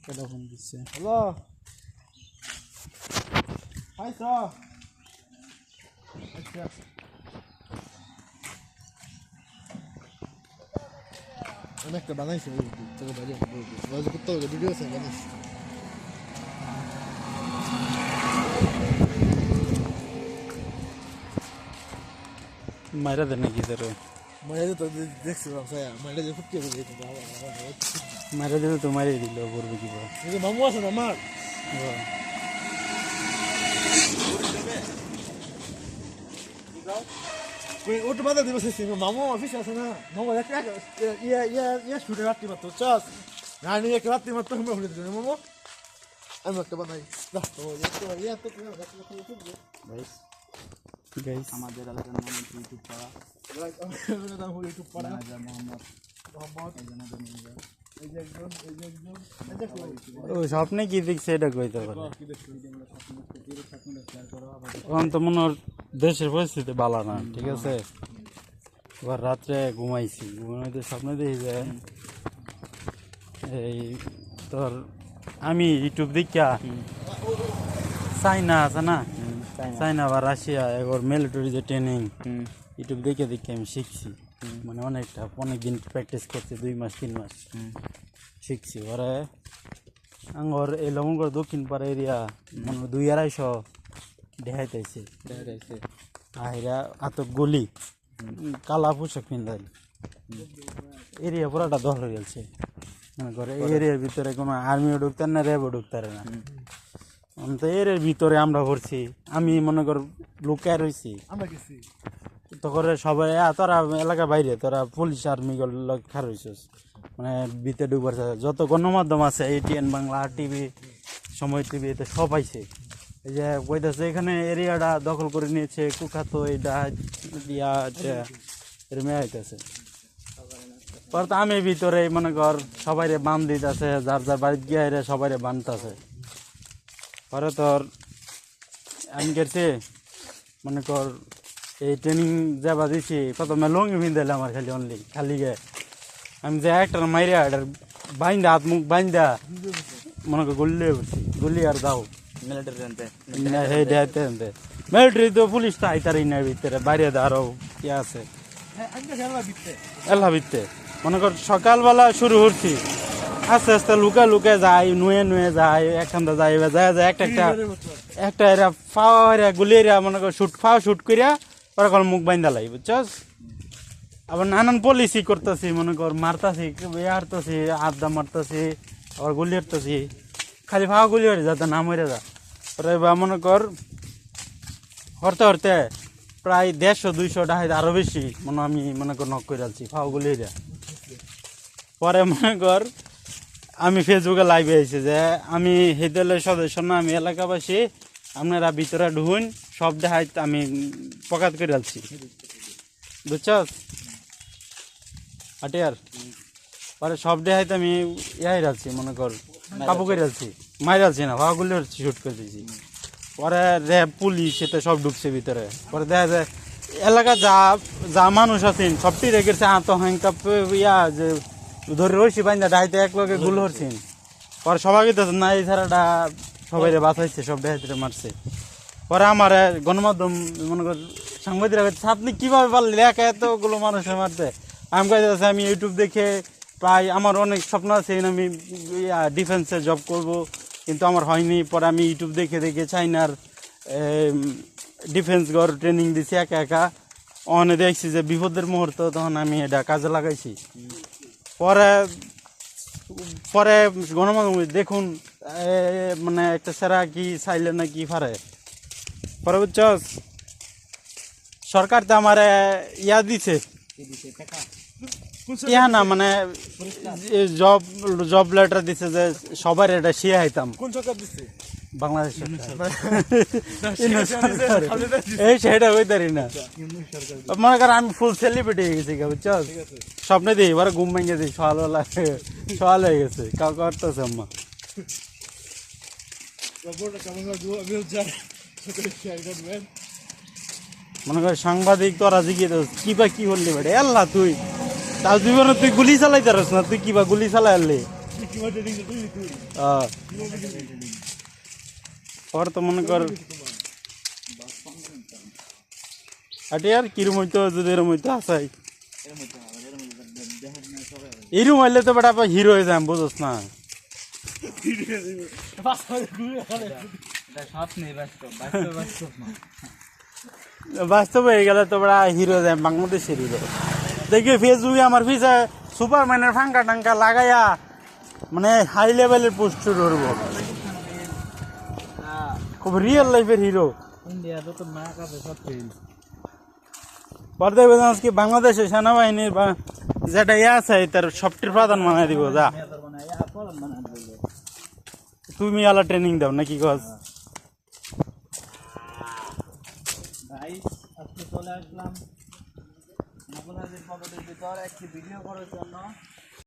কেডা ফোন দিচ্ছে? Hello hi sir আচ্ছা আমি একটা বানাইছি তোকে বাজে করতে হবে ভিডিও আছে বানাইছি মাইরা দেন নাকি তোর? মাইরে তো দেখছিলাম স্যার মাইরে যে ফুটকে বলে মাইরা দিলে তো মারিয়ে দিল, করবে কি বা? এই যে মামু আছে না আমার ওটা বাধা দিবস মামু অফিস আছে না মামু ইয়া শুটে রাত্রি মাত্র চাষ রানি এক রাত্রি মাত্র আমরা হলে দিল মামু আমি একটা বানাই গাইস আমাদের এলাকার নাম ইউটিউব পাড়া ইউটিউব পড়া মোহাম্মদ মোহাম্মদ এই যে একজন ও স্বপ্নে কি দেখছে এটা কইতে পারে। শেয়ার করো আবার এখন তো মনে হয় দেশের পরিস্থিতি ভালো না, ঠিক আছে? এবার রাত্রে ঘুমাইছি, ঘুমাইতে স্বপ্নে দেখি যে এই তোর আমি ইউটিউব দেখা চাইনা আছে না, চাইনা বা রাশিয়া এবার মিলিটারি যে ট্রেনিং ইউটিউব দেখে দেখে আমি শিখছি। মানে অনেক দিন প্র্যাকটিস করছি, 2 মাস 3 মাস শিখছি। ওরে আঙ্গর এই লবণগড় দক্ষিণ পাড়া এরিয়া মানে 200-250 দেখাইতেছে আহিরা আত গলি কালা পোশাক পিন্ধাই এরিয়া পুরাটা দল হয়ে গেছে। মনে করে এই এরিয়ার ভিতরে কোনো আর্মিও ঢুকতে না, র্যাবও ঢুকতে না। তো এর ভিতরে আমরা ভরছি, আমি মনে কর লুকায় রয়েছি। আমরা গেছি তো করে সবাই তোরা এলাকার বাইরে তোরা পুলিশ আর্মি খার হয়েছিস, মানে ভিতরে ঢুকবার যত গণমাধ্যম আছে ATN বাংলা, RTV, সময় TV, এতে সব আইছে। এই যে কইতাছে এখানে এরিয়াটা দখল করে নিয়েছে কুখাতো এইটা দিয়া এরমে আইতেছে। পরে তো আমি ভিতরে মনে কর সবাইরে বান দিতেছে, যার যার বাড়িতে গিয়ে সবাইরে বানতেছে। পরে তোর আমি গেছি মনে কর এই ট্রেনিং যাবা দিছি প্রথমে লঙ্গি পিন্ধাইলে আমার খালি গে আমি যে একটা মাইরে এটার বাইন্দা হাত মুখ বাইন্দা মনে কর গলি আর দাও মিলিটারি আনতে মিলিটারি তো পুলিশ তো আইতারই না ভিতরে, বাইরে আরো ইয়ে আছে এল্লা ভিতরে। মনে কর সকালবেলা শুরু করছি, আস্তে আস্তে লুকায় যায়, নুয়ে যায়, একখানটা যায় একটা এরা ফাওয়া গুলিয়ে মনে কর শুট করিয়া ওরা কল মুখ বাইন্দা লাই, বুঝছস? আবার নানান পলিসি করতেছি, মনে কর মারতাছি, হারতাছি, আড্ডা মারতাছি, আবার গুলি হারতাছি, খালি ফাওয়া গুলি হয়ে যাতে না মরে যা। পরে মনে কর হরতে প্রায় 150-200 ডাহাই আরো বেশি আমি মনে কর নক করে আলছি ফাওয়া গুলি হইয়া। পরে মনে কর আমি ফেসবুকে লাইভে আইছি যে আমি হেদলের সদস্য না, আমি এলাকাবাসী, আপনারা ভিতরে ঢুকুন, সব দেখাই আমি পকাত করে আলছি, বুঝছস? আটিয়ার পরে সব দেখাইতে আমি ইয়াই রাখছি, মনে কর কাবু করে আলছি, মাইর আলছি না, ভাগুলি শুট করে দিয়েছি। পরে র্যাব পুলিশ এতে সব ঢুকছে ভিতরে। পরে দেখা যায় এলাকা যা মানুষ আছেন সবটি রেখেছে আত্মহংকাপ ইয়া যে ধরে রয়েছি বাইন্দা ডাইতে এক লগে গুল হরছেন। পরে সবাই গেছে না এই ছাড়াটা সবাই বাঁচাইছে, সব ডাইতে মারছে। পরে আমার গণমাধ্যম মনে কর সাংবাদিকরা আপনি কিভাবে পারলেন একা এতগুলো মানুষের মারতে? আমি কাছে আমি ইউটিউব দেখে প্রায় আমার অনেক স্বপ্ন আছে, আমি ডিফেন্সে জব করব, কিন্তু আমার হয়নি। পরে আমি ইউটিউব দেখে চাইনার ডিফেন্স গড় ট্রেনিং দিছি একা অনে দেখছি যে বিপদের মুহূর্ত, তখন আমি এটা কাজে লাগাইছি। পরে গণমাধ্যম দেখুন মানে একটা সেরা কি চাইলে না কি পারে। পরে বুঝছস সরকার তো আমার ইয়া দিছে, ইয়া না মানে জব লেটার দিছে যে সবার এটা শিয়ে হাইতাম। কোন সরকার দিচ্ছে? বাংলাদেশ এই সেটা হইতারি না। মনে কর আমি ফুল সেলিব্রিটি হয়ে গেছি, বুঝছস? স্বপ্নে দিই এবার ঘুম ভেঙে দিই, সকাল হয়ে গেছে, কাউ করতেছে আম্মা। মনে কর সাংবাদিক তোরা জিগিয়ে দেস কি বা কি বললি বেটে আল্লাহ তুই তার জীবনে তুই গুলি চালাইতে পারস না, তুই কি বা গুলি চালাই আনলি? কিভাবে ট্রেনিং তুই পর তো মনে কর আটি আর কিরম হইতো যদি এরম হইতো আসাই এরম হইলে তো বেটা হিরো হয়ে যাম বুঝোস না বাস্তব হয়ে গেলে তো বেটা হিরো যায় বাংলাদেশের হিরো দেখি ফেসবুকে আমার পিছে সুপারম্যানের ফাঙ্কা টাঙ্কা লাগাইয়া মানে হাই লেভেলের পোস্ট ধরবো খুব রিয়েল লাইফের হিরো ইন্ডিয়া তো না কাছে সব ফেল পর্দায় বেজান কি বাংলাদেশের সেনাবাহিনীর বা যেটা ইয়ে আছে তার সবটির প্রধান বানাই দিব যা তুমি আলা ট্রেনিং দাও নাকি গজ ভাই আজকে চলে আসলাম নকুল হাজির পকেটের ভিতর একটি ভিডিও করার জন্য